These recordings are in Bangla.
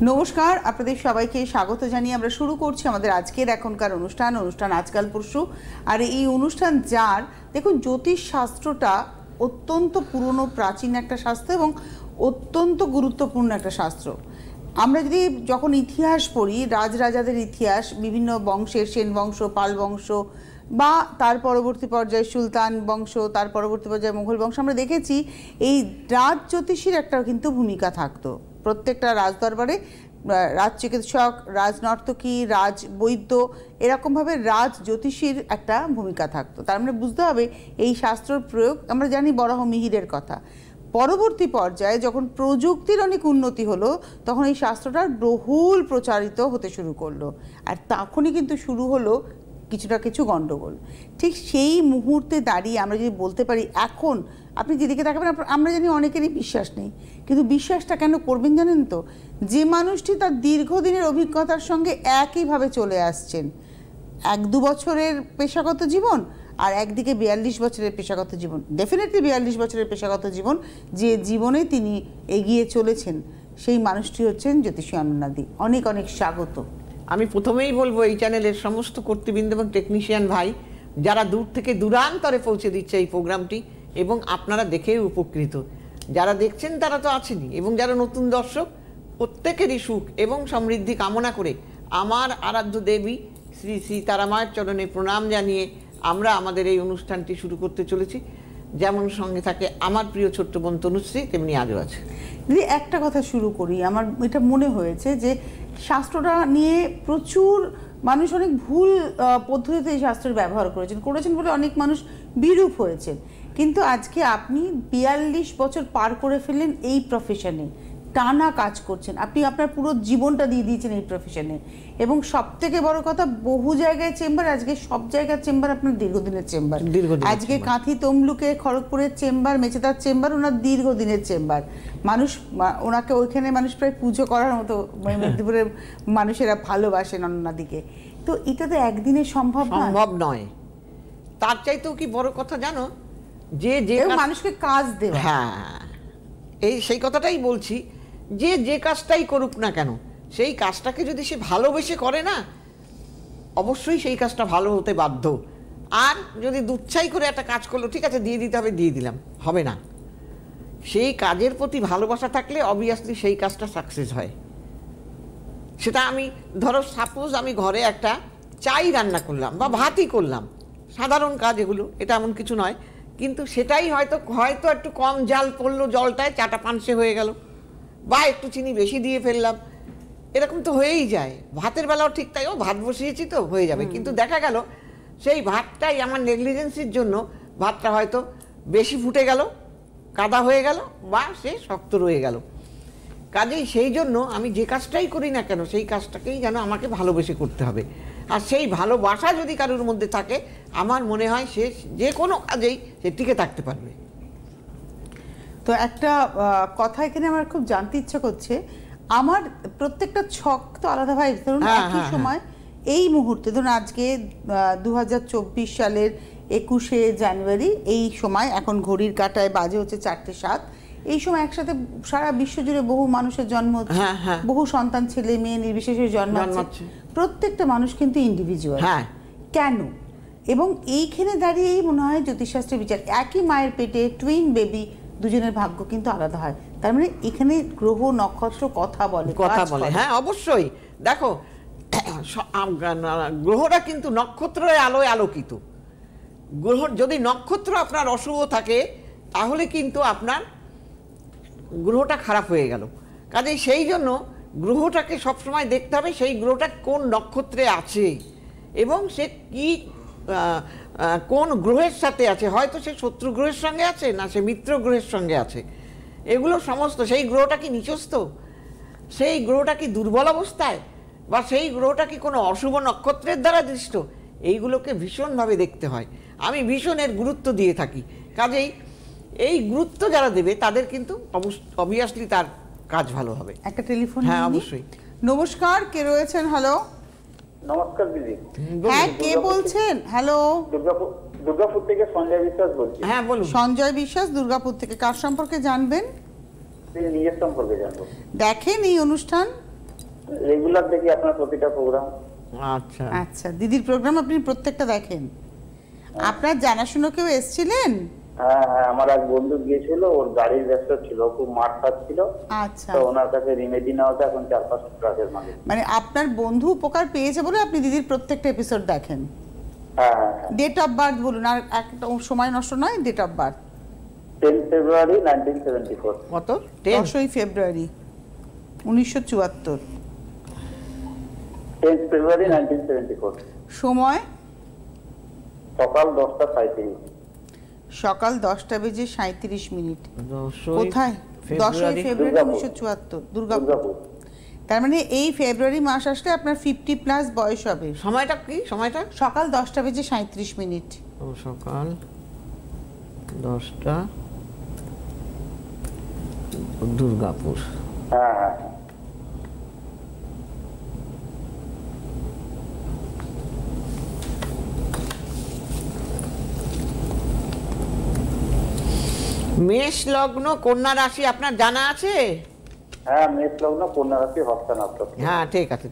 নমস্কার, আপনাদের সবাইকে স্বাগত জানিয়ে আমরা শুরু করছি আমাদের আজকের এখনকার অনুষ্ঠান আজকাল পরশু। আর এই অনুষ্ঠান যার দেখুন, জ্যোতিষ শাস্ত্রটা অত্যন্ত পুরনো প্রাচীন একটা শাস্ত্র এবং অত্যন্ত গুরুত্বপূর্ণ একটা শাস্ত্র। আমরা যদি যখন ইতিহাস পড়ি, রাজরাজাদের ইতিহাস, বিভিন্ন বংশের, সেন বংশ, পাল বংশ বা তার পরবর্তী পর্যায়ে সুলতান বংশ, তার পরবর্তী পর্যায়ে মুঘল বংশ, আমরা দেখেছি এই রাজ জ্যোতিষীর একটা কিন্তু ভূমিকা থাকতো। প্রত্যেকটা রাজদরবারে রাজ চিকিৎসক, রাজনর্তকী, রাজ বৈদ্য, এরকমভাবে রাজ জ্যোতিষীর একটা ভূমিকা থাকতো। তার মানে বুঝতে হবে এই শাস্ত্রের প্রয়োগ, আমরা জানি বরাহ মিহিরের কথা। পরবর্তী পর্যায়ে যখন প্রযুক্তির অনেক উন্নতি হলো, তখন এই শাস্ত্রটার বহুল প্রচারিত হতে শুরু করলো। আর তখনই কিন্তু শুরু হলো কিছু গণ্ডগোল। ঠিক সেই মুহূর্তে দাঁড়িয়ে আমরা যদি বলতে পারি, এখন আপনি যেদিকে তাকাবেন, আমরা জানি অনেকেরই বিশ্বাস নেই, কিন্তু বিশ্বাসটা কেন করবেন জানেন তো? যে মানুষটি তার দীর্ঘদিনের অভিজ্ঞতার সঙ্গে একইভাবে চলে আসছেন, 1-2 বছরের পেশাগত জীবন আর একদিকে 42 বছরের পেশাগত জীবন, ডেফিনেটলি 42 বছরের পেশাগত জীবন, যে জীবনে তিনি এগিয়ে চলেছেন, সেই মানুষটি হচ্ছেন জ্যোতিষী অনন্যাদি। অনেক অনেক স্বাগত। আমি প্রথমেই বলবো এই চ্যানেলের সমস্ত কর্তৃবৃন্দ এবং টেকনিশিয়ান ভাই যারা দূর থেকে দূরান্তরে পৌঁছে দিচ্ছে এই প্রোগ্রামটি, এবং আপনারা দেখেও উপকৃত। যারা দেখছেন তারা তো আছেনই, এবং যারা নতুন দর্শক, প্রত্যেকেরই সুখ এবং সমৃদ্ধি কামনা করে আমার আরাধ্য দেবী শ্রী শ্রী তারামায়ের চরণে প্রণাম জানিয়ে আমরা আমাদের এই অনুষ্ঠানটি শুরু করতে চলেছি। যেমন সঙ্গে থাকে আমার প্রিয় ছোট্ট বোন তনুশ্রী, তেমনি আজও আছে। দিদি, একটা কথা শুরু করি। আমার এটা মনে হয়েছে যে শাস্ত্রটা নিয়ে প্রচুর মানুষ অনেক ভুল পদ্ধতিতে এই শাস্ত্রের ব্যবহার করেছেন বলে অনেক মানুষ বিরূপ হয়েছেন। কিন্তু আজকে আপনি 42 বছর পার করে ফেললেন এই প্রফেশনে, টানা কাজ করছেন, আপনি আপনার পুরো জীবনটা দিয়ে দিয়েছেন এই প্রফেশনে, এবং সব থেকে বড় কথা, বহু জায়গায় চেম্বার, আজকে সব জায়গার চেম্বার আপনার দীর্ঘদিনের চেম্বার। আজকে কাঁথি তমলুকে, খড়গপুরের চেম্বার, মেচেদার চেম্বার ওনার দীর্ঘদিনের চেম্বার। মানুষ ওনাকে ওইখানে মানুষ প্রায় পুজো করার মতো, মেদিনীপুরের মানুষেরা ভালোবাসেন অন্যদিকে। তো এটা তো একদিনে সম্ভব নয়। তার চাইতেও কি বড় কথা জানো, যে মানুষকে কাজ দেওয়া। হ্যাঁ, সেই কথাটাই বলছি, যে কাজটাই করুক না কেন, সেই কাজটাকে যদি সে ভালোবেসে করে না, অবশ্যই সেই কাজটা ভালো হতে বাধ্য। আর যদি দুচ্ছাই করে একটা কাজ করলো, ঠিক আছে দিয়ে দিতে হবে, দিয়ে দিলাম, হবে না। সেই কাজের প্রতি ভালোবাসা থাকলে অবভিয়াসলি সেই কাজটা সাকসেস হয়। সেটা আমি ধরো, সাপোজ আমি ঘরে একটা চাই রান্না করলাম বা ভাতই করলাম, সাধারণ কাজ এগুলো, এটা এমন কিছু নয়, কিন্তু সেটাই হয়তো একটু কম জাল পড়লো, জলটায় চাটা পানসে হয়ে গেল, বা একটু চিনি বেশি দিয়ে ফেললাম, এরকম তো হয়েই যায়। ভাতের বেলাও ঠিক তাই, ভাত বসিয়েছি তো হয়ে যাবে, কিন্তু দেখা গেল সেই ভাতটাই আমার নেগলিজেন্সির জন্য ভাতটা হয়তো বেশি ফুটে গেল, কাদা হয়ে গেল, বা সে শক্ত রয়ে গেল। কাজেই সেই জন্য আমি যে কাজটাই করি না কেন, সেই কাজটাকেই যেন আমাকে ভালোবেসে করতে হবে। আর সেই ভালোবাসা যদি কারোর মধ্যে থাকে, আমার মনে হয় সে যে কোনো কাজেই সে টিকে থাকতে পারবে। তো একটা কথা এখানে আমার খুব জানতে ইচ্ছা করছে, আমার প্রত্যেকটা ছক তো আলাদা ভাই। ধরুন একই সময় এই মুহূর্তে, ধরুন আজকে 2024 সালের 21শে জানুয়ারি, এই সময় এখন ঘড়ির কাঁটায় বাজে হচ্ছে 4:07। এই সময় একসাথে সারা বিশ্ব জুড়ে বহু মানুষের জন্ম হচ্ছে, বহু সন্তান, ছেলে মেয়ে নির্বিশেষে জন্ম হচ্ছে। প্রত্যেকটা মানুষ কিন্তু ইন্ডিভিজুয়াল। কেন? এবং এইখানে দাঁড়িয়েই মনে হয় জ্যোতিষশাস্ত্রের বিচার, একই মায়ের পেটে টুইন বেবি, দুজনের ভাগ্য কিন্তু আলাদা হয়। তার মানে এখানে গ্রহ নক্ষত্র কথা বলে। হ্যাঁ, অবশ্যই। দেখো, গ্রহরা কিন্তু নক্ষত্রের আলোয় আলোকিত। গ্রহ যদি নক্ষত্র আপনার অশুভ থাকে, তাহলে কিন্তু আপনার গ্রহটা খারাপ হয়ে গেল। কাজেই সেই জন্য গ্রহটাকে সবসময় দেখতে হবে, সেই গ্রহটা কোন নক্ষত্রে আছে এবং সে কি কোন গ্রহের সাথে আছে। হয়তো সে শত্রু গ্রহের সঙ্গে আছে, না সে মিত্র গ্রহের সঙ্গে আছে, এগুলো সমস্ত। সেই গ্রহটা কি নিচস্থ, সেই গ্রহটা কি দুর্বল অবস্থায়, বা সেই গ্রহটা কি কোনো অশুভ নক্ষত্রের দ্বারা দৃষ্ট, এইগুলোকে ভীষণভাবে দেখতে হয়। আমি ভীষণের গুরুত্ব দিয়ে থাকি। কাজেই এই গুরুত্ব যারা দেবে তাদের কিন্তু অবভিয়াসলি তার কাজ ভালো হবে। একটা টেলিফোন। হ্যাঁ, অবশ্যই। নমস্কার, কে রয়েছেন? হ্যালো। নমস্কার দিদি। হ্যাঁ, কে বলছেন? হ্যালো। দুর্গাপুর থেকে সঞ্জয় বিশ্বাস বলছি। হ্যাঁ বলুন। সঞ্জয় বিশ্বাস, দুর্গাপুর থেকে। কার সম্পর্কে জানবেন? নিজের সম্পর্কে জানবো। দেখেন এই অনুষ্ঠান? রেগুলার দেখি আপনার প্রতিটা প্রোগ্রাম। আচ্ছা আচ্ছা, দিদির প্রোগ্রাম আপনি প্রত্যেকটা দেখেন। আপনার জানাশোনা কেউ এসেছিলেন? হ্যাঁ হ্যাঁ, আমার এক বন্ধু গিয়েছিল, ওর গাড়ির ব্যবসা ছিল, খুব মার খাচ্ছিল, আচ্ছা, তো ওনার কাছে রেমেডি নেওয়াতে এখন 4-5 ট্রাকের মালিক। মানে আপনার বন্ধু উপকার পেয়েছে বলে আপনি দিদির প্রত্যেকটা এপিসোড দেখেন। হ্যাঁ হ্যাঁ হ্যাঁ। ডেট অফ বার্থ বলুন, আর একটা সময় নষ্ট নয়, ডেট অফ বার্থ। 10 ফেব্রুয়ারি 1974। কত? 10? 10ই ফেব্রুয়ারি 1974। 10 ফেব্রুয়ারি 1974। সময় সকাল 10:37। সকাল 10:37। 10ই কোথায়? 10ই ফেব্রুয়ারি। ফেব্রুয়ারি দুর্গাপুর। 1974, দুর্গাপুর। দুর্গাপুর। তার মানে এই ফেব্রুয়ারি মাস আসলে আপনার 50+ বয়স হবে। সময়টা কি? সময়টা সকাল 10:37। ও, সকাল 10টা, দুর্গাপুর। হ্যাঁ হ্যাঁ হ্যাঁ। মেষ লগ্ন, কন্যা রাশি আপনার জানা আছে? হ্যাঁ, মেষ লগ্ন, কন্যা রাশি, হস্তা নক্ষত্র। হ্যাঁ, ঠিক আছে।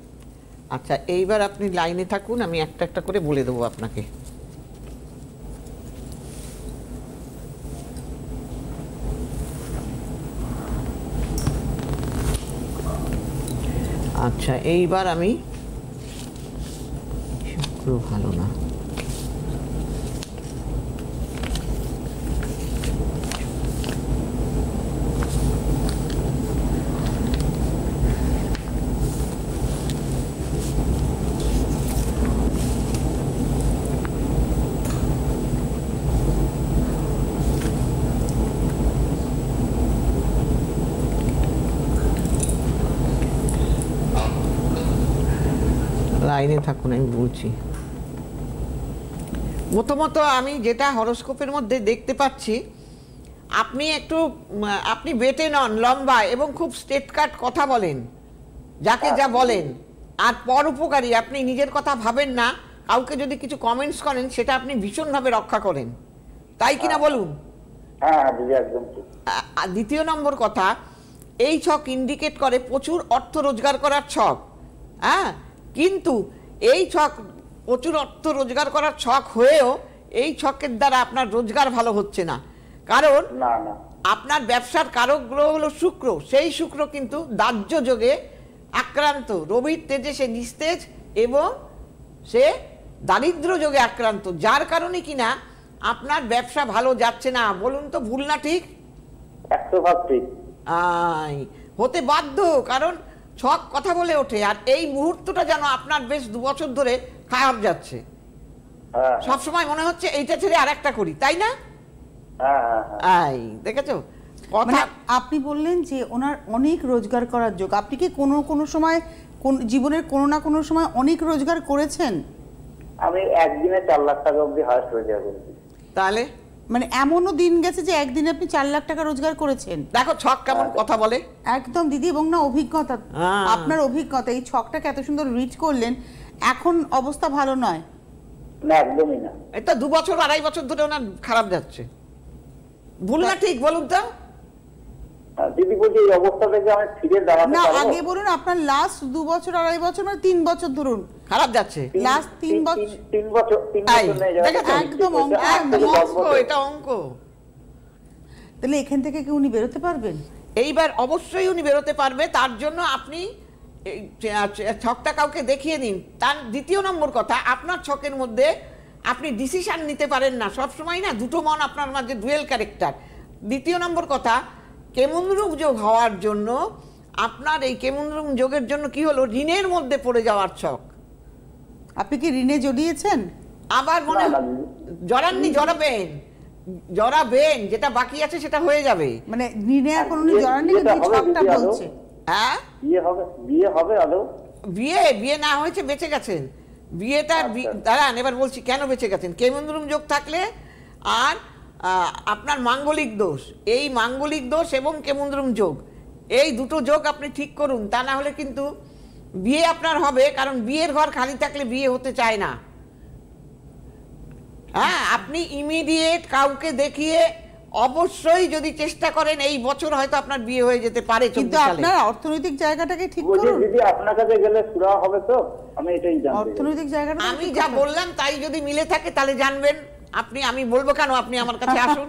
আচ্ছা, এইবার আপনি লাইনে থাকুন, আমি একটা একটা করে বলে দেবো আপনাকে। আচ্ছা, এইবার আমি, শুক্র ভালো না, লাইনে থাকুন, আমি বলছি। প্রথমত আমি যেটা হরোস্কোপের মধ্যে দেখতে পাচ্ছি, আপনি বেটে নন, লম্বা এবং খুব স্ট্রেট কাট কথা বলেন, যাকে যা বলেন, আর পরোপকারী। আপনি নিজের কথা ভাবেন না, কাউকে যদি কিছু কমেন্টস করেন সেটা আপনি ভীষণভাবে রক্ষা করেন, তাই কিনা বলুন? হ্যাঁ হ্যাঁ দিদি, একদম ঠিক। দ্বিতীয় নম্বর কথা, এই ছক ইন্ডিকেট করে প্রচুর অর্থ রোজগার করার ছক। হ্যাঁ, কিন্তু এই ছক প্রচুর অর্থ রোজগার করার ছক হয়েও এই ছকের দ্বারা আপনার রোজগার ভালো হচ্ছে না, কারণ না না, আপনার ব্যবসার কারক গ্রহ হলো শুক্র। সেই শুক্র কিন্তু দাহ্য যোগে আক্রান্ত, রবির তেজে সে নিস্তেজ এবং সে দারিদ্র যোগে আক্রান্ত, যার কারণে কিনা আপনার ব্যবসা ভালো যাচ্ছে না। বলুন তো, ভুল না ঠিক? 100% ঠিক। হতে বাধ্য, কারণ ছক কথা বলে ওঠে। আর এই মুহূর্তটা যেন আপনার বেশ 2 বছর ধরে খারাপ যাচ্ছে, হ্যাঁ সবসময় মনে হচ্ছে এইটা ছেড়ে আর একটা করি, তাই না? হ্যাঁ হ্যাঁ। দেখেছো মানে কথা। আপনি বললেন যে ওনার অনেক রোজগার করার যোগ। আপনি কি কোনো সময় জীবনের কোনো না কোনো সময় অনেক রোজগার করেছেন? আমি একদিনে 4 লাখ টাকা অবধি হায়েস্ট রোজগার করেছি। তাহলে মানে এমনও দিন গেছে যে একদিনে আপনি 4 লাখ টাকা রোজগার করেছেন? দেখো ছক কেমন কথা বলে। একদম দিদি, এবং না অভিজ্ঞতা, আপনার অভিজ্ঞতা, এই ছকটাকে এত সুন্দর রিড করলেন, এখন অবস্থা ভালো নয়? না, একদমই না। এটা 2 বছর 2.5 বছর ধরে ওনার খারাপ যাচ্ছে, ভুল না ঠিক বলুন তো? দিদি বলছি, এই অবস্থা থেকে আমি ফিরে দাঁড়াতে না, পারবো? আগে বলুন আপনার লাস্ট 2 বছর 2.5 বছর, মানে 3 বছর ধরুন খারাপ যাচ্ছে। লাস্ট 3 বছর। 3 বছর নেই, একদম অঙ্ক, এটা অঙ্ক। তাহলে এখান থেকে কি উনি বেরোতে পারবেন? এইবার অবশ্যই উনি বেরোতে পারবে। তার জন্য আপনি এই ছকটা কাউকে দেখিয়ে দিন। তার দ্বিতীয় নম্বর কথা, আপনার ছকের মধ্যে আপনি ডিসিশন নিতে পারেন না, সবসময় না দুটো মন আপনার মাঝে, ডুয়েল ক্যারেক্টার। দ্বিতীয় নম্বর কথা, কেমুন্দ্রুম যোগ হওয়ার জন্য আপনার এই কেমুন্দ্রুম যোগের জন্য কি হলো, ঋণের মধ্যে পড়ে যাওয়ার ছক। আপনি কি ঋণে জড়িয়েছেন? আবার মনে জড়াননি, জড়াবেন, যেটা বাকি আছে সেটা হয়ে যাবে। মানে ঋণে এখন উনি জড়াননি, কিন্তু ছকটা বলছে। হ্যাঁ, বিয়ে হবে আদৌ? বিয়ে না হয়েছে, বেঁচে গেছেন। বিয়েটা দাঁড়ান, এবার বলছি কেন বেঁচে গেছেন। কেমুন্দ্রুম যোগ থাকলে আর আপনার মাঙ্গলিক দোষ, এই মাঙ্গলিক দোষ এবং কেমুন্দ্রুম যোগ, এই দুটো যোগ আপনি ঠিক করুন, তা না হলে কিন্তু বিয়ে আপনার হবে। কারণ বিয়ের ঘর খালি থাকলে বিয়ে হতে চায় না। হ্যাঁ, আপনি ইমিডিয়েট কাউকে দেখিয়ে অবশ্যই যদি চেষ্টা করেন এই বছর হয়তো আপনার বিয়ে হয়ে যেতে পারে। কিন্তু আপনার অর্থনৈতিক জায়গাটাকে ঠিক বলছি করুন। দিদি আপনার কাছে গেলে সুরা হবে তো, আমি এটাই জানতে চাই। অর্থনৈতিক জায়গাটা আমি যা বললাম তাই যদি মিলে থাকে তাহলে জানবেন আপনি। আমি বলবো কেন, আপনি আমার কাছে আসুন।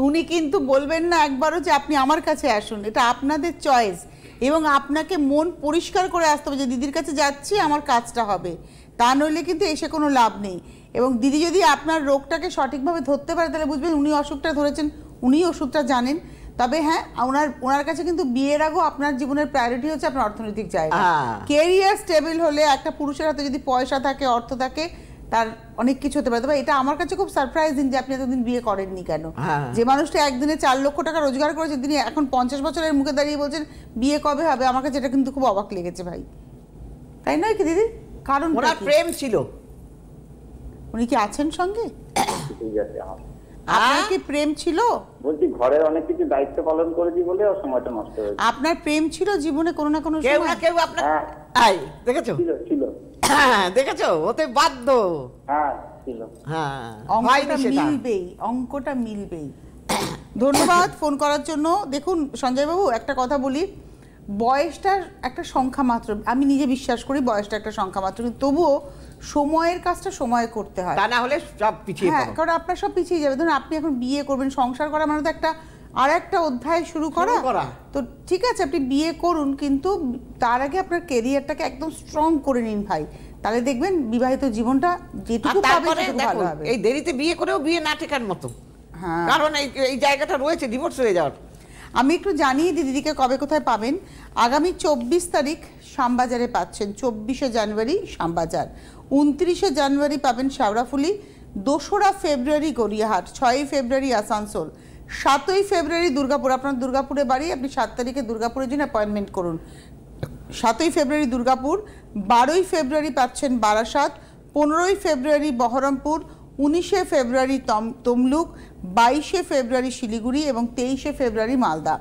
উনি কিন্তু বলবেন না একবারও যে আপনি আমার কাছে আসুন, এটা আপনাদের চয়েস এবং আপনাকে মন পরিষ্কার করে আসতে হবে যে দিদির কাছে যাচ্ছি আমার কাজটা হবে, তা নইলে কিন্তু এসে কোনো লাভ নেই। এবং দিদি যদি আপনার রোগটাকে সঠিকভাবে ধরতে পারে তাহলে বুঝবেন উনি অসুখটা ধরেছেন, উনি ওষুধটা জানেন। তবে হ্যাঁ, ওনার কাছে কিন্তু বিয়ের আগেও আপনার জীবনের প্রায়োরিটি হচ্ছে আপনার অর্থনৈতিক জায়গা। কেরিয়ার স্টেবল হলে একটা পুরুষের হাতে যদি পয়সা থাকে, অর্থ থাকে, তার অনেক কিছু হতে পারে। তবে এটা আমার কাছে খুব সারপ্রাইজিং যে আপনি এতদিন বিয়ে করেননি কেন। যে মানুষটা একদিনে 4 লক্ষ টাকা রোজগার করেছে তিনি এখন 50 বছরের মুখে দাঁড়িয়ে বলছেন বিয়ে কবে হবে, আমার কাছে এটা কিন্তু খুব অবাক লেগেছে ভাই, তাই নয় কি দিদি? কারণ ওনার প্রেম ছিল। উনি কি আছেন সঙ্গে? ঠিক আছে, আপনার কি প্রেম ছিল? বলছি ঘরের অনেক কিছু দায়িত্ব পালন করেছি বলে ওর সময়টা নষ্ট হয়েছে। আপনার প্রেম ছিল জীবনে কোনো না কোনো কেউ না সময়? কেউ আপনার হ্যাঁ দেখেছো, ছিল। হ্যাঁ দেখেছো, ওতে বাধ্য। হ্যাঁ ছিল। হ্যাঁ, অঙ্কটা মিলবেই, অঙ্কটা মিলবেই। ধন্যবাদ ফোন করার জন্য। দেখুন সঞ্জয় বাবু, একটা কথা বলি, বয়সটার একটা সংখ্যা মাত্র, আমি নিজে বিশ্বাস করি বয়সটা একটা সংখ্যা মাত্র, কিন্তু তবুও সময়ের কাজটা সময়ে করতে হয়, তা না হলে সব পিছিয়ে হ্যাঁ, পড়ো। কারণ আপনার সব পিছিয়ে যাবে। ধরুন আপনি এখন বিয়ে করবেন, সংসার করা মানে তো একটা আর একটা অধ্যায় শুরু করা। তো ঠিক আছে আপনি বিয়ে করুন, কিন্তু তার আগে আপনার ক্যারিয়ারটাকে একদম স্ট্রং করে নিন ভাই, তাহলে দেখবেন বিবাহিত জীবনটা যেটুকু পাবে সেটুকু ভালো হবে। এই দেরিতে বিয়ে করেও বিয়ে না টেকার মতো, কারণ এই জায়গাটা রয়েছে ডিভোর্স হয়ে যাওয়ার। আমি একটু জানিয়ে দিই দিদিকে কবে কোথায় পাবেন। আগামী 24 তারিখ শ্যামবাজারে পাচ্ছেন, 24শে জানুয়ারি শ্যামবাজার, 29শে জানুয়ারি পাবেন শেওড়াফুলি, 2রা ফেব্রুয়ারি গড়িয়াহাট, 6ই ফেব্রুয়ারি আসানসোল, 7ই ফেব্রুয়ারি দুর্গাপুর। আপনার দুর্গাপুরে বাড়ি, আপনি 7 তারিখে দুর্গাপুরের জন্য অ্যাপয়েন্টমেন্ট করুন। 7ই ফেব্রুয়ারি দুর্গাপুর, 12ই ফেব্রুয়ারি পাচ্ছেন বারাসাত, 15ই ফেব্রুয়ারি বহরমপুর, 19শে ফেব্রুয়ারি তমলুক, 22শে ফেব্রুয়ারি শিলিগুড়ি এবং 23শে ফেব্রুয়ারি মালদা,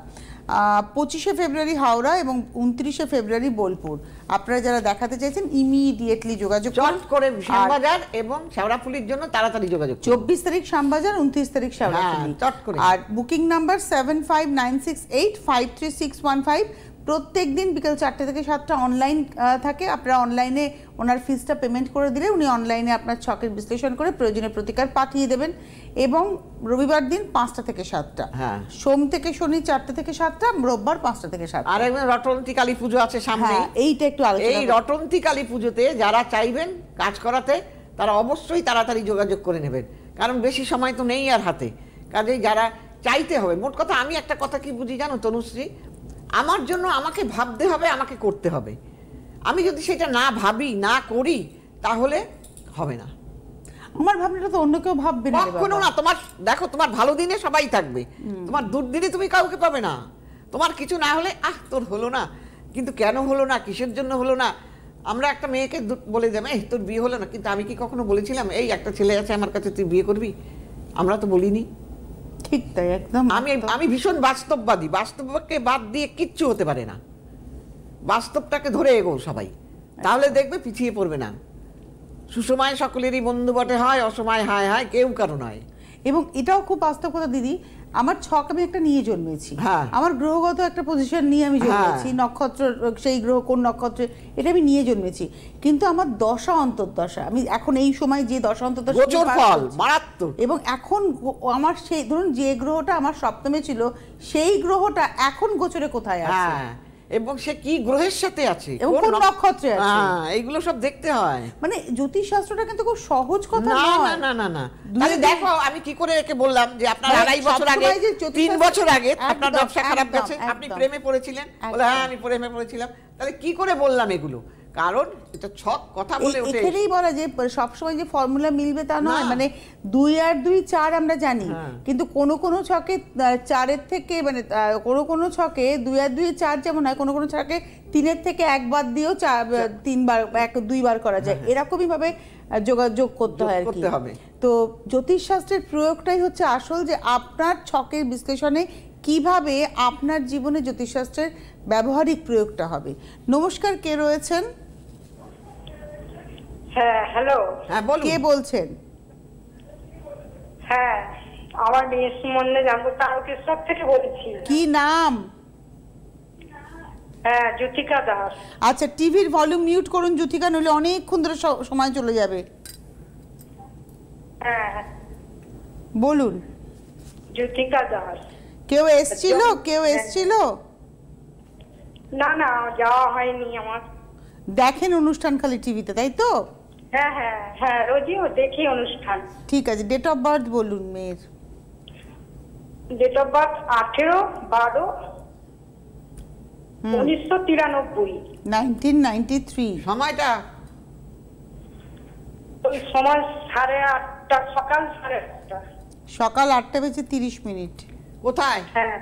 25শে ফেব্রুয়ারি হাওড়া এবং 29শে ফেব্রুয়ারি বোলপুর। আপনারা যারা দেখাতে চাইছেন ইমিডিয়েটলি যোগাযোগ করে শ্যামবাজার এবং শেওড়াফুলির জন্য তাড়াতাড়ি যোগাযোগ। 24 তারিখ শ্যামবাজার, 29 তারিখ শেওড়াফুলি। আর বুকিং নাম্বার 7596853615। প্রত্যেক দিন বিকেল 4টে থেকে 7টা অনলাইন থাকে, আপনারা অনলাইনে ওনার ফিসটা পেমেন্ট করে দিলে উনি অনলাইনে আপনার ছকের বিশ্লেষণ করে প্রয়োজনীয় প্রতিকার পাঠিয়ে দেবেন। এবং রবিবার দিন 5টা থেকে 7টা, সোম থেকে শনি 4টে থেকে 7টা, রোববার 5টা থেকে 7টা। আর একবার রটন্তী কালী পুজো আছে সামনে, এইটা একটু আলোচনা। এই রটন্তী কালী পুজোতে যারা চাইবেন কাজ করাতে তারা অবশ্যই তাড়াতাড়ি যোগাযোগ করে নেবেন, কারণ বেশি সময় তো নেই আর হাতে। কাজেই যারা চাইতে হবে, মোট কথা আমি একটা কথা কি বুঝি জানো তনুশ্রী, আমার জন্য আমাকে ভাবতে হবে, আমাকে করতে হবে। আমি যদি সেটা না ভাবি না করি তাহলে হবে না। আমার ভাবনাটা তো অন্য কেউ ভাববে না, কখনো না। তোমার দেখো, তোমার ভালো দিনে সবাই থাকবে, তোমার দুর্দিনে তুমি কাউকে পাবে না। তোমার কিছু না হলে তোর হলো না, কিন্তু কেন হলো না, কিসের জন্য হলো না। আমরা একটা মেয়েকে বলে দেবে তোর বিয়ে হলো না, কিন্তু আমি কি কখনো বলেছিলাম এই একটা ছেলে আছে আমার কাছে তুই বিয়ে করবি? আমরা তো বলিনি। ঠিক তাই, একদম। আমি ভীষণ বাস্তববাদী, বাস্তবকে বাদ দিয়ে কিচ্ছু হতে পারে না। বাস্তবটাকে ধরে এগো সবাই, তাহলে দেখবে পিছিয়ে পড়বে না। সুসময় সকলেরই বন্ধু বটে হয়, অসময় হায় হায় কেউ কারো নয়। এবং এটাও খুব বাস্তব কথা দিদি, আমার ছক আমি একটা নিয়ে জন্মেছি, আমার গ্রহগত একটা পজিশন নিয়ে আমি জন্মেছি, নক্ষত্র সেই গ্রহ কোন নক্ষত্রে এটা আমি নিয়ে জন্মেছি, কিন্তু আমার দশা অন্তর্দশা, আমি এখন এই সময় যে দশা অন্তর্দশা মারাত্মক, এবং এখন আমার সেই ধরুন যে গ্রহটা আমার সপ্তমে ছিল সেই গ্রহটা এখন গোচরে কোথায় আছে এবং সে কি গ্রহের সাথে আছে, কোন নক্ষত্রে আছে, এইগুলো সব দেখতে হয়। মানে জ্যোতিষ শাস্ত্রটা কিন্তু খুব সহজ কথা না না না না। তাহলে দেখো আমি কি করে একে বললাম যে আপনার 2.5 বছর আগে 3 বছর আগে আপনার ব্যবসা খারাপ গেছে, আপনি প্রেমে পড়েছিলেন, বলে হ্যাঁ আমি প্রেমে পড়েছিলাম। তাহলে কি করে বললাম এগুলো? কারণ এটা ছক কথা বলে ওঠে। এখানেই বলা যে সবসময় যে ফর্মুলা মিলবে তা নয়, মানে 2 আর 2 4 আমরা জানি, কিন্তু কোন কোন ছকে 4-এর থেকে মানে কোন ছকে 2 আর 2 4 যেমন হয়, কোন কোন ছকে 3-এর থেকে 1 বাদ দিয়েও 3 বার 2 বার করা যায়, এরকমই ভাবে যোগাযোগ করতে হয় আর কি। তো জ্যোতিষ শাস্ত্রের প্রয়োগটাই হচ্ছে আসল, যে আপনার ছকের বিশ্লেষণে কিভাবে আপনার জীবনে জ্যোতিষশাস্ত্রের ব্যবহারিক প্রয়োগটা হবে। নমস্কার, কে রয়েছেন? হ্যাঁ হ্যালো, হ্যাঁ বলুন, কে বলছেন? হ্যাঁ আমার মেয়ের সম্বন্ধে জানবো, তারকেশ্বর থেকে বলছি। কি নাম? হ্যাঁ, জ্যোতিকা দাস। আচ্ছা, টিভির ভলিউম মিউট করুন জ্যোতিকা, নইলে অনেকক্ষণ ধরে সময় চলে যাবে। হ্যাঁ, বলুন। জ্যোতিকা দাস। কেউ এসছিল? না না, যাওয়া হয়নি আমার। দেখেন অনুষ্ঠান খালি টিভিতে, তাই তো? হ্যাঁ হ্যাঁ হ্যাঁ, রোজই দেখি অনুষ্ঠান। ঠিক আছে, ডেট অফ বার্থ বলুন মেয়ের। Date of birth 18/12/1993। 1993। সময়টা? ওই সময় 8:30, সকাল 8:30। সকাল 8:30। কোথায়? হ্যাঁ,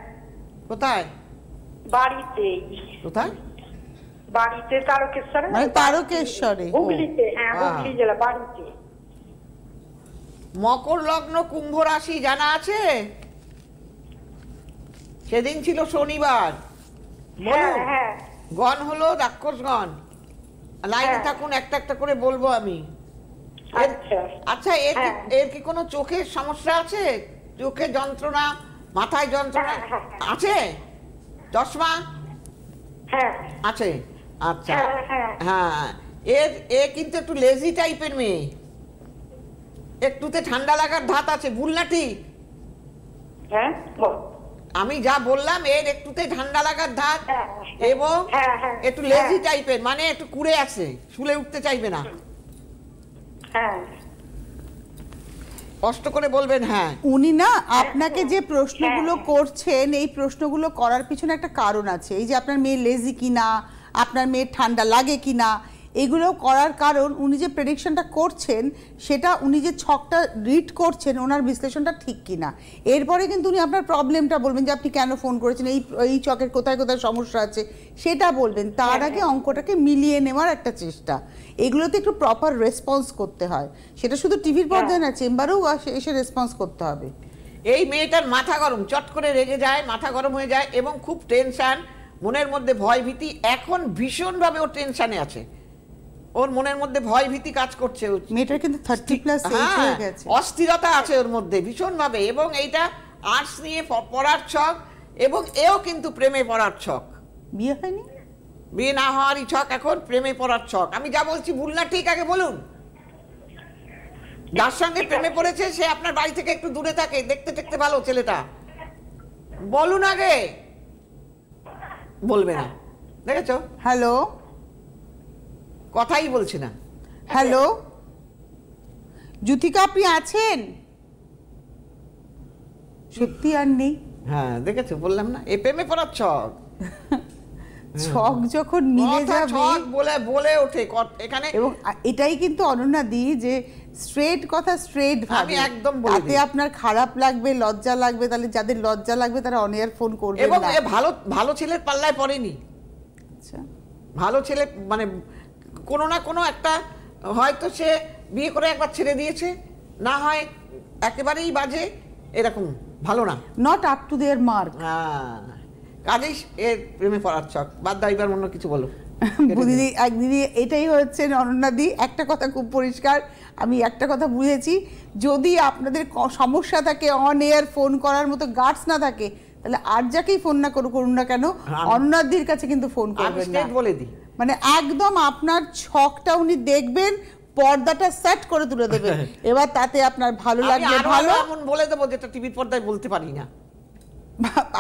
কোথায়? বাড়িতেই। কোথায়? বাড়িতে, তারকেশ্বরে। মানে তারকেশ্বরে? হুগলিতে। হ্যাঁ, হ্যাঁ। হুগলি জেলা, বাড়িতে। মকর লগ্ন কুম্ভ রাশি জানা আছে? সেদিন ছিল শনিবার। হ্যাঁ বলুন। হ্যাঁ। গণ হলো রাক্ষসগণ। লাইনে হ্যাঁ। থাকুন, একটা একটা করে বলবো আমি। আচ্ছা। আচ্ছা, হ্যাঁ। এর কি কোনো চোখের সমস্যা আছে? চোখে যন্ত্রণা, মাথায় যন্ত্রণা হ্যাঁ। আছে? চশমা হ্যাঁ আছে? আচ্ছা। হ্যাঁ হ্যাঁ। হ্যাঁ, এ কিন্তু একটু লেজি টাইপের মেয়ে। একটুতে ঠান্ডা লাগার ধাত আছে, ভুল না ঠিক? হ্যাঁ, আমি যা বললাম, এর একটুতে ঠান্ডা লাগার ধাত হ্যাঁ। এবং হ্যাঁ, হ্যাঁ। একটু লেজি হ্যাঁ। টাইপের, মানে একটু কুড়ে আছে, শুলে উঠতে চাইবে না। হ্যাঁ। কষ্ট করে বলবেন। হ্যাঁ, উনি না আপনাকে যে প্রশ্নগুলো হ্যাঁ। করছেন, এই প্রশ্নগুলো করার পিছনে একটা কারণ আছে। এই যে আপনার মেয়ে লেজি কিনা, আপনার মেয়ের ঠান্ডা লাগে কিনা, এগুলো করার কারণ উনি যে প্রেডিকশনটা করছেন, সেটা উনি যে ছকটা রিড করছেন, ওনার বিশ্লেষণটা ঠিক কিনা। এরপরে কিন্তু উনি আপনার প্রবলেমটা বলবেন, যে আপনি কেন ফোন করেছেন, এই চকের কোথায় কোথায় সমস্যা আছে সেটা বলবেন। তার আগে অঙ্কটাকে মিলিয়ে নেওয়ার একটা চেষ্টা। এগুলোতে একটু প্রপার রেসপন্স করতে হয়। সেটা শুধু টিভির পর্দায় না, চেম্বারেও এসে রেসপন্স করতে হবে। এই মেয়েটার মাথা গরম, চট করে রেগে যায়, মাথা গরম হয়ে যায় এবং খুব টেনশন, মনের মধ্যে ভয় ভীতি। এখন ভীষণভাবে ও টেনশনে আছে, ওর মনের মধ্যে ভয় ভীতি কাজ করছে। মেয়েটার কিন্তু 30+ এজ হয়ে গেছে। অস্থিরতা আছে ওর মধ্যে ভীষণভাবে, এবং এইটা আর্টস নিয়ে পড়ার ছক, এবং এও কিন্তু প্রেমে পড়ার ছক। বিয়ে হয়নি? বিয়ে না হওয়ারই ছক, এখন প্রেমে পড়ার ছক। আমি যা বলছি ভুল না ঠিক আগে বলুন। যার সঙ্গে প্রেমে পড়েছে সে আপনার বাড়ি থেকে একটু দূরে থাকে, দেখতে দেখতে ভালো ছেলেটা। বলুন আগে। বলবে না, দেখেছো? হ্যালো, কথাই বলছে না। হ্যালো জ্যোতিকা, আপনি আছেন? সত্যি আর নেই। হ্যাঁ, দেখেছো, বললাম না, এ প্রেমে পড়ার ছক। ছক যখন মিলে কথা যাবে, ছক বলে ওঠে এখানে। এবং এটাই কিন্তু অনন্যা দি, যে স্ট্রেট কথা স্ট্রেট ভাবে। আমি একদম বলে তাতে দিই। আপনার খারাপ লাগবে, লজ্জা লাগবে, তাহলে যাদের লজ্জা লাগবে তারা অনিয়ার ফোন করবে এবং না। এ ভালো ছেলের পাল্লায় পড়েনি। আচ্ছা, ভালো ছেলে মানে কোনো না কোনো একটা, হয়তো সে বিয়ে করে একবার ছেড়ে দিয়েছে, না হয় একেবারেই বাজে, এরকম ভালো না। Not up to their mark. কাজেই এর প্রেমে পড়ার ছক। বাদ দাও, এবার অন্য কিছু বলো। দিদি, এক দিদি, এটাই হচ্ছে অনন্যা দি। একটা কথা খুব পরিষ্কার, আমি একটা কথা বুঝেছি, যদি আপনাদের সমস্যা থাকে, অন এয়ার ফোন করার মতো গার্ডস না থাকে, তাহলে আর যাকেই ফোন না করুন না কেন, অনন্যাদির কাছে কিন্তু ফোন করবেন না। বলে দিই, মানে একদম আপনার ছকটা উনি দেখবেন, পর্দাটা সেট করে তুলে দেবেন। এবার তাতে আপনার ভালো লাগলে ভালো, এমন বলে দেবো যেটা টিভির পর্দায় বলতে পারি না।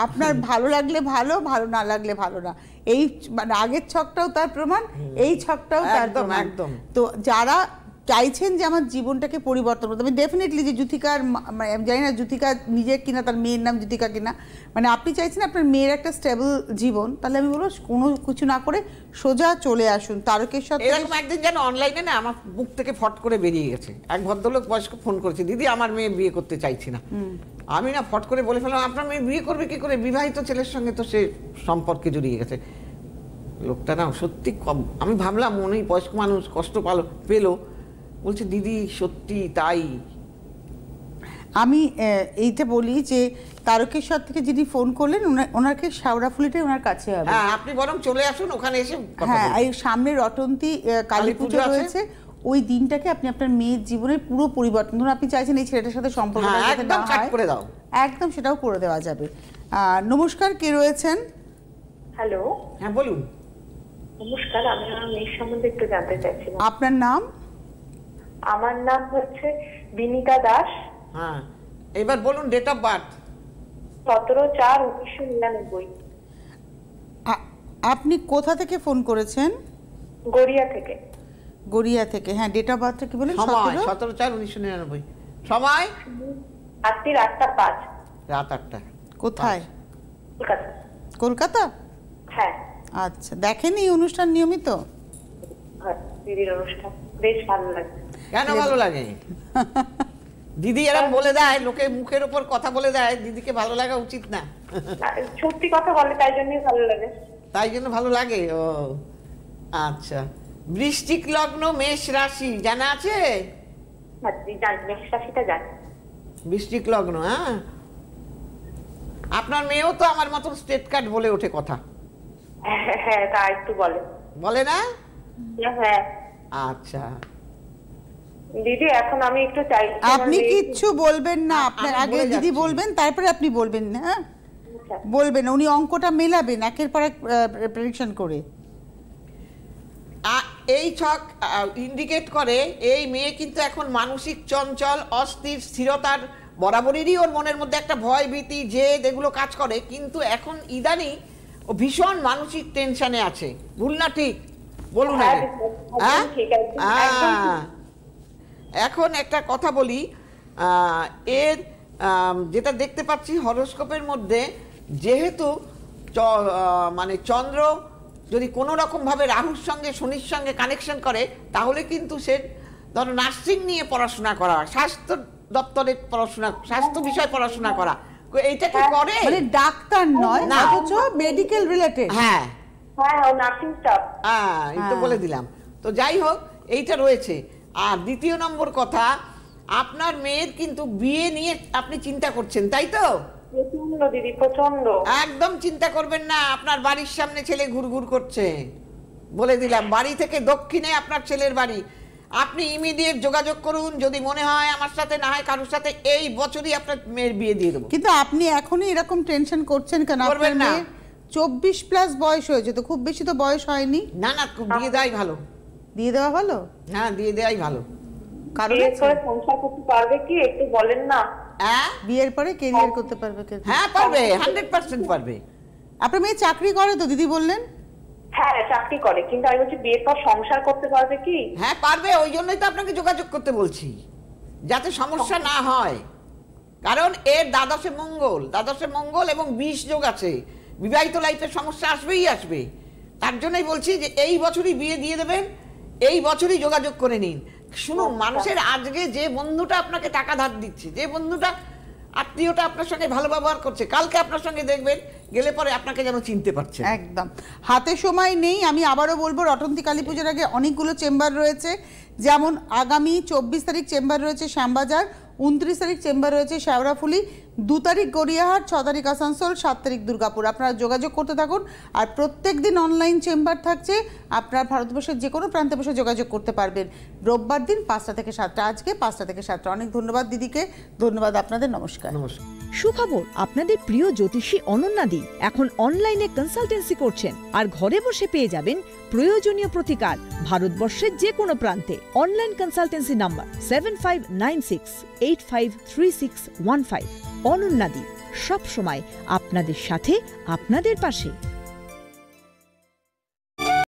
আপনার ভালো লাগলে ভালো, ভালো না লাগলে ভালো না। এই মানে আগের ছকটাও তার প্রমাণ, এই ছকটাও তার প্রমাণ। একদম। তো যারা চাইছেন যে আমার জীবনটাকে পরিবর্তন করতে, আমি ডেফিনেটলি যে জ্যোতিকার, মানে আমি জানি না জ্যোতিকা নিজের কিনা, তার মেয়ের নাম জ্যোতিকা কিনা, মানে আপনি চাইছেন আপনার মেয়ের একটা স্টেবল জীবন, তাহলে আমি বলবো কোনো কিছু না করে সোজা চলে আসুন তারকেশ্বর। এরকম একদিন যেন অনলাইনে না আমার বুক থেকে ফট করে বেরিয়ে গেছে। এক ভদ্রলোক বয়স্ক ফোন করেছে, দিদি আমার মেয়ে বিয়ে করতে চাইছি না। আমি না ফট করে বলে ফেললাম, আপনার মেয়ে বিয়ে করবে কি করে, বিবাহিত ছেলের সঙ্গে তো সে সম্পর্কে জড়িয়ে গেছে। লোকটা না সত্যি কম, আমি ভাবলাম মনেই বয়স্ক মানুষ কষ্ট পেলো, বলছে দিদি সত্যি তাই। আমি এইটা বলি যে তারকেশ্বর থেকে যিনি ফোন করলেন, ওনাকে শাওড়াফুলিটাই ওনার কাছে হবে। হ্যাঁ, আপনি বরং চলে আসুন, ওখানে এসে কথা হ্যাঁ, বলুন। এই সামনে রটন্তী কালী পুজো রয়েছে, ওই দিনটাকে আপনি আপনার মেয়ের জীবনের পুরো পরিবর্তন, ধরুন আপনি চাইছেন এই ছেলেটার সাথে সম্পর্কটা হ্যাঁ, যাতে একদম না কাট হয়, করে দাও। একদম সেটাও করে দেওয়া যাবে। নমস্কার, কে রয়েছেন? হ্যালো, হ্যাঁ বলুন। নমস্কার। আমি আমার মেয়ের সম্বন্ধে একটু জানতে চাইছিলাম। আপনার নাম? আমার নাম হচ্ছে বিনিতা দাস। হ্যাঁ, এবার বলুন ডেট অফ বার্থ। 17/4/1999। আপনি কোথা থেকে ফোন করেছেন? গড়িয়া থেকে। গড়িয়া থেকে, হ্যাঁ। ডেট অফ বার্থটা কি বলেন? সময় 17/4/1999। সময় রাত্রির 8টা 5। রাত 8টা। কোথায়? কলকাতা। কলকাতা? হ্যাঁ। আচ্ছা, দেখেন এই অনুষ্ঠান নিয়মিত? হ্যাঁ, দিদির অনুষ্ঠান বেশ ভালো লাগে। কেন ভালো লাগে? দিদি এরকম বলে দেয়, লোকে মুখের উপর কথা বলে দেয়, দিদিকে ভালো লাগা উচিত না। সত্যি কথা বলে, তাই জন্যই ভালো লাগে। তাই জন্য ভালো লাগে। ও আচ্ছা, বৃশ্চিক লগ্ন, মেষ রাশি জানা আছে? জানি, মেষ রাশিটা জানি। বৃশ্চিক লগ্ন, হ্যাঁ। আপনার মেয়েও তো আমার মতন স্টেট কার্ড বলে ওঠে কথা, হ্যাঁ, তা একটু বলে। বলে না? হ্যাঁ। আচ্ছা, দিদি এখন আমি একটু চাই, আপনি কিচ্ছু বলবেন না, আপনার আমি আগে বলে দিদি যাচ্ছি। বলবেন, তারপরে আপনি বলবেন না, হ্যাঁ? বলবেন, উনি অঙ্কটা মেলাবেন একের পর এক প্রেডিকশন করে। এই ছক ইন্ডিকেট করে এই মেয়ে কিন্তু এখন মানসিক চঞ্চল, অস্থির, স্থিরতার বরাবরেরই ওর মনের মধ্যে একটা ভয়, ভীতি, জেদ এগুলো কাজ করে, কিন্তু এখন ইদানিং ও ভীষণ মানসিক টেনশনে আছে। ভুল না ঠিক? বলুন হ্যাঁ, আগে। একদম হ্যাঁ? ঠিক, একদম ঠিক। এখন একটা কথা বলি, এর যেটা দেখতে পাচ্ছি হরোস্কোপের মধ্যে, যেহেতু মানে চন্দ্র যদি কোনো রকমভাবে রাহুর সঙ্গে শনির সঙ্গে কানেকশন করে, তাহলে কিন্তু সে ধরো নার্সিং নিয়ে পড়াশোনা করা, স্বাস্থ্য দপ্তরের পড়াশোনা, স্বাস্থ্য বিষয়ে পড়াশোনা করা, এইটা কি করে? মানে ডাক্তার নয়, না। অথচ মেডিকেল রিলেটেড। হ্যাঁ হ্যাঁ, ও নার্সিং স্টাফ। এই তো বলে দিলাম। তো যাই হোক, এইটা রয়েছে। আর দ্বিতীয় নম্বর কথা, আপনার মেয়ের কিন্তু বিয়ে নিয়ে আপনি চিন্তা করছেন, তাই তো? প্রচন্ড দিদি, প্রচন্ড। একদম চিন্তা করবেন না, আপনার বাড়ির সামনে ছেলে ঘুরঘুর করছে, বলে দিলাম। বাড়ি থেকে দক্ষিণে আপনার ছেলের বাড়ি। আপনি ইমিডিয়েট যোগাযোগ করুন, যদি মনে হয় আমার সাথে, না হয় কারোর সাথে, এই বছরই আপনার মেয়ের বিয়ে দিয়ে দেবো। কিন্তু আপনি এখনই এরকম টেনশন করছেন কেন? করবেন না। 24+ বয়স হয়েছে, তো খুব বেশি তো বয়স হয়নি। না না, দিয়ে দেওয়াই ভালো। দিয়ে দেওয়া ভালো। হ্যাঁ, দিয়ে দেওয়াই ভালো। কারণ বিয়ে করে সংসার করতে পারবে কি একটু বলেন না? হ্যাঁ বিয়ের পরে কেরিয়ার করতে পারবে কে? হ্যাঁ পারবে, 100% পারবে। আপনার মেয়ে চাকরি করে তো দিদি বললেন? হ্যাঁ, চাকরি করে, কিন্তু আমি বলছি বিয়ের পর সংসার করতে পারবে কি? হ্যাঁ পারবে, ওই জন্যই তো আপনাকে যোগাযোগ করতে বলছি, যাতে সমস্যা না হয়। কারণ এর দ্বাদশে মঙ্গল এবং 20 যোগ আছে, বিবাহিত লাইফের সমস্যা আসবেই আসবে। তার জন্যই বলছি যে এই বছরই বিয়ে দিয়ে দেবেন, এই বছরই যোগাযোগ করে নিন। শুনুন, মানুষের আজকে যে বন্ধুটা আপনাকে টাকা ধার দিচ্ছে, যে বন্ধুটা আত্মীয়টা আপনার সঙ্গে ভালো ব্যবহার করছে, কালকে আপনার সঙ্গে দেখবেন গেলে পরে আপনাকে যেন চিনতে পারছে। একদম হাতে সময় নেই। আমি আবারও বলবো, রটন্তী কালী পুজোর আগে অনেকগুলো চেম্বার রয়েছে, যেমন আগামী 24 তারিখ চেম্বার রয়েছে শ্যামবাজার, 29 তারিখ চেম্বার রয়েছে শেওড়াফুলি, 2 তারিখ গড়িয়াহাট, 6 তারিখ আসানসোল, 7 তারিখ দুর্গাপুর। আপনারা যোগাযোগ করতে থাকুন। আর প্রত্যেক দিন অনলাইন চেম্বার থাকছে, আপনার ভারতবর্ষের যে কোনো প্রান্তে বসে যোগাযোগ করতে পারবেন। রোববার দিন 5টা থেকে 7টা, আজকে 5টা থেকে 7টা। অনেক ধন্যবাদ দিদিকে, ধন্যবাদ আপনাদের, নমস্কার। নমস্কার। সুখবর, আপনাদের প্রিয় জ্যোতিষী অনন্যাদি এখন অনলাইনে কনসালটেন্সি করছেন, আর ঘরে বসে পেয়ে যাবেন প্রয়োজনীয় প্রতিকার ভারতবর্ষের যে কোনো প্রান্তে। Online consultancy number 7596853615। অনন্যাদি, সব সময় আপনাদের সাথে, আপনাদের পাশে।